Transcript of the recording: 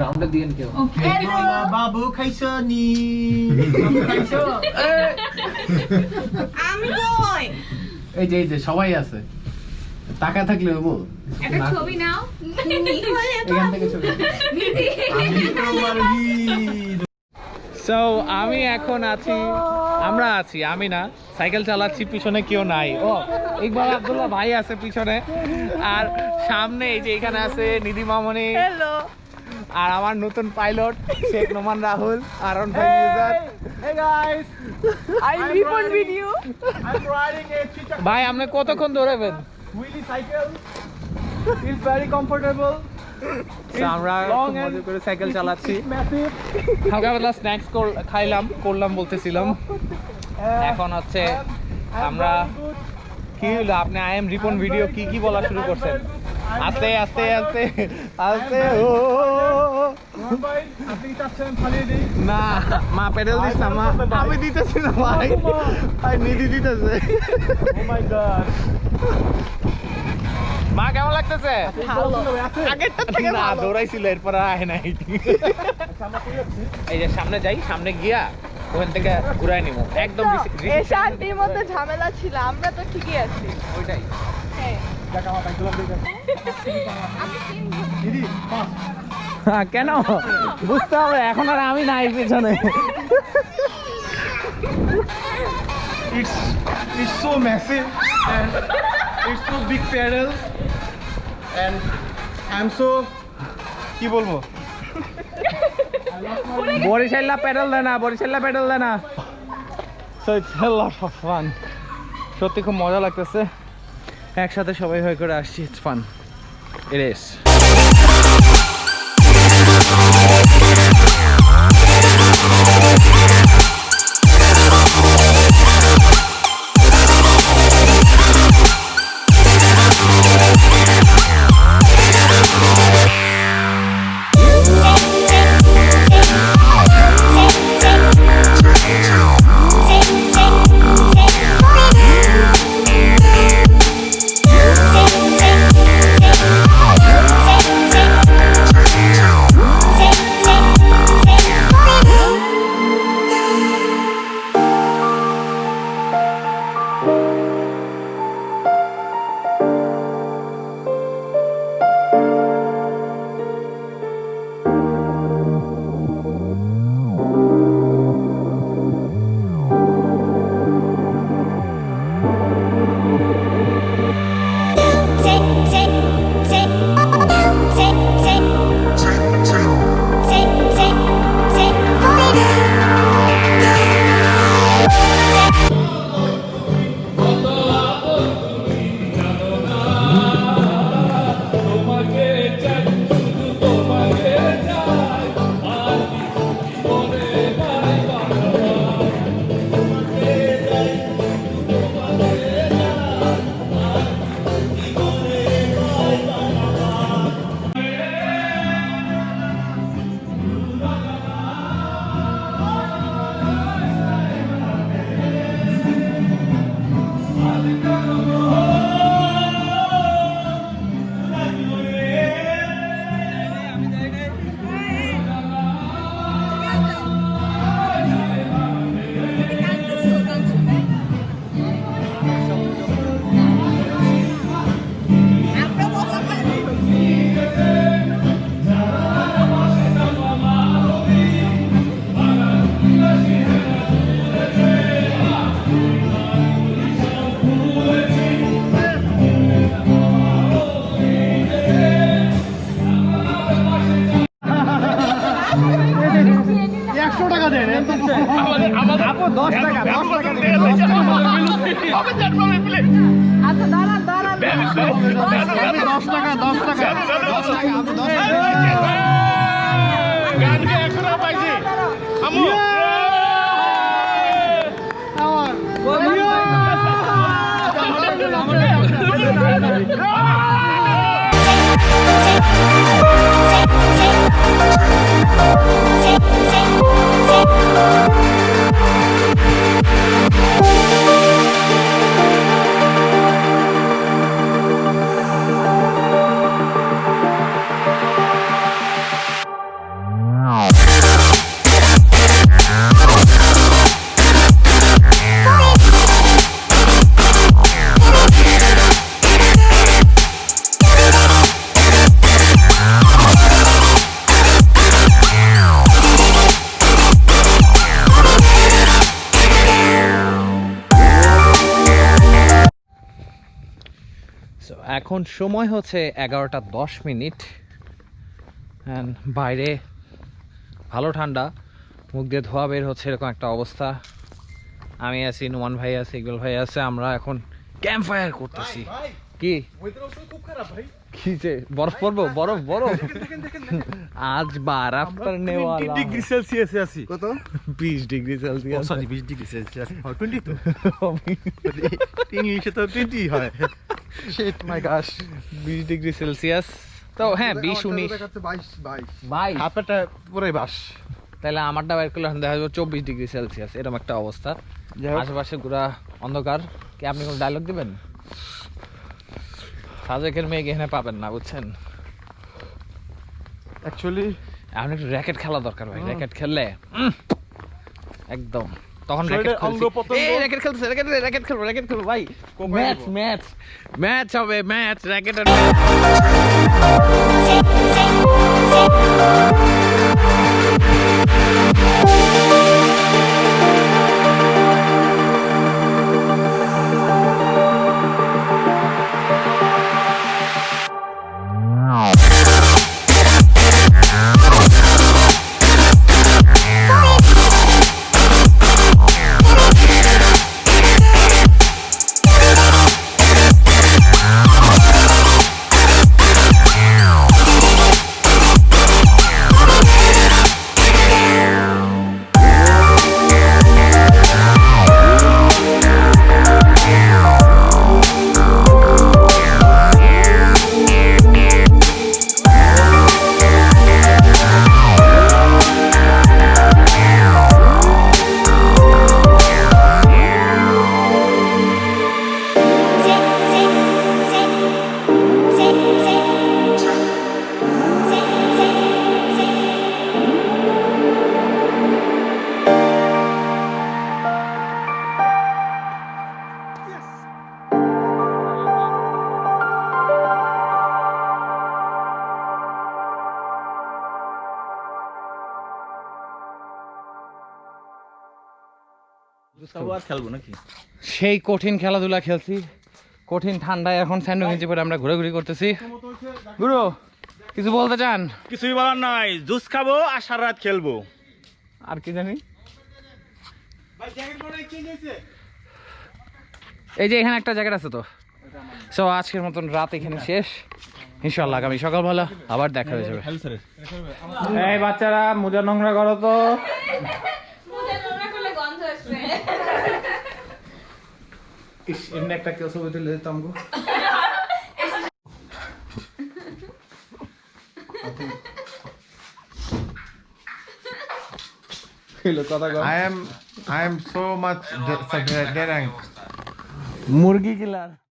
রাউন্ডে দিয়েন কেউ বাবু খাইছো নি খাইছো আমি কই এই যে সবাই আছে টাকা থাকলে হইব একটা ছবি নাও এখান থেকে ছবি সো আমি এখন আছি আমরা আছি আমি না সাইকেল চালাচ্ছি পিছনে কেউ নাই ও ইকবাল আব্দুল্লাহ ভাই আছে পিছনে আর সামনে এই যে এখানে আছে নিধি মামনি হ্যালো আর আমার নতুন পাইলট শেখ নোমান রাহুল আর ভাই user Hey guys, I report video I'm riding a chicha ভাই আপনি কতক্ষণ দৌড়াবেন wheelie cycle. It's very comfortable. So, আমরা খুব মজা করে সাইকেল চালাচ্ছি Massive. হালকা পাতলা স্ন্যাক্স করলাম বলতেছিলাম এখন হচ্ছে আমরা কি হলো আপনি আই এম রিপন ভিডিও কি বলা শুরু করছেন আস্তে আস্তে আস্তে আস্তে ও আপনি কি চাচ্ছেন ফালিয়ে দিই? না মা পেডেল দিস না মা আমি দিতেছি না ভাই ভাই নিধি দিতেছে Oh my god. মা কেমন লাগতেছে ভালো। আগেরটা থেকে না দৌড়াইছিল এরপর আর আয় নাই এই যে সামনে যাই সামনে গিয়া ওখান থেকে ঘুরাই নিব একদম এই শান্তির মধ্যে ঝামেলা ছিল আমরা তো ঠিকই আছি ওইটাই হ্যাঁ দেখা আমার বাইক চালাতে দিতে। আমি দিদি, পাস। হ্যাঁ কেন বুঝতে হবে এখন আর আমি নাই পেছনে It's so massive and it's so big pedal and I'm so কি বলবো বরিশাল্লা পেডাল দেয় না so it's a lot of fun সত্যি খুব মজা লাগতেছে একসাথে সবাই হয়ে করে আসছি ইটস ফান ইট ইজ আপু 10 টাকা আচ্ছা দাঁড়ান 10 টাকা গানকে এখন পাইছি আমু সো এখন সময় হচ্ছে 11:10 অ্যান্ড বাইরে ভালো ঠান্ডা, মুখ দিয়ে ধোয়া বের হচ্ছে এরকম একটা অবস্থা। আমি আছি, নোমান ভাই আছে, ইকবাল ভাই আছে, আমরা এখন ক্যাম্প ফায়ার করতেছি। কি কি যে বরফ পড়বো? বরফ বরফ আজ বারাফ করনে ওয়ালা। ডিগ্রি সেলসিয়াসে আছি। কত? 20 degree Celsius. Sorry 20 degree Celsius. 20 তো ইংলিশে তো 20 হয়। শিট মাই গশ, 20 ডিগ্রি সেলসিয়াস। তো হ্যাঁ 20 19 22 হাতটা পুরো বাস। তাহলে আমারটা বের করলে দেখা যাবে 24 ডিগ্রি সেলসিয়াস, এরকম একটা অবস্থা। আশেপাশে পুরা অন্ধকার। কি আপনি কোনো ডায়লগ দিবেন? সাজেকের মেয়ে এখানে পাবেন না, বুঝছেন? অ্যাকচুয়ালি এখন একটু র্যাকেট খেলা দরকার ভাই। র্যাকেট খেললে একদম তখন র্যাকেট খেলতেছে, র্যাকেট খেলবো ভাই। ম্যাচ হবে, ম্যাচ র্যাকেটের ম্যাচ। খেলবো নাকি? সেই কঠিন খেলাধুলা খেলছি, কঠিন ঠান্ডায় এখন স্যান্ডো গেঞ্জি পরে আমরা ঘোরাঘুরি করতেছি। গুরু কিছু বলতে চান? কিছুই বলার নাই, জুস খাবো আর সারা রাত খেলবো। আর কি জানি, এই যে এখানে একটা জ্যাকেট আছে তো। সো আজকের মতন রাত এখানে শেষ, ইনশাল্লাহ আগামী সকালবেলা আবার দেখা হয়ে যাবে। এই বাচ্চারা মোজা নোংরা করো তো। এমনি একটা কেউ ছবি তুলে দিতাম গো। I am so much derang. মুরগি কিলার।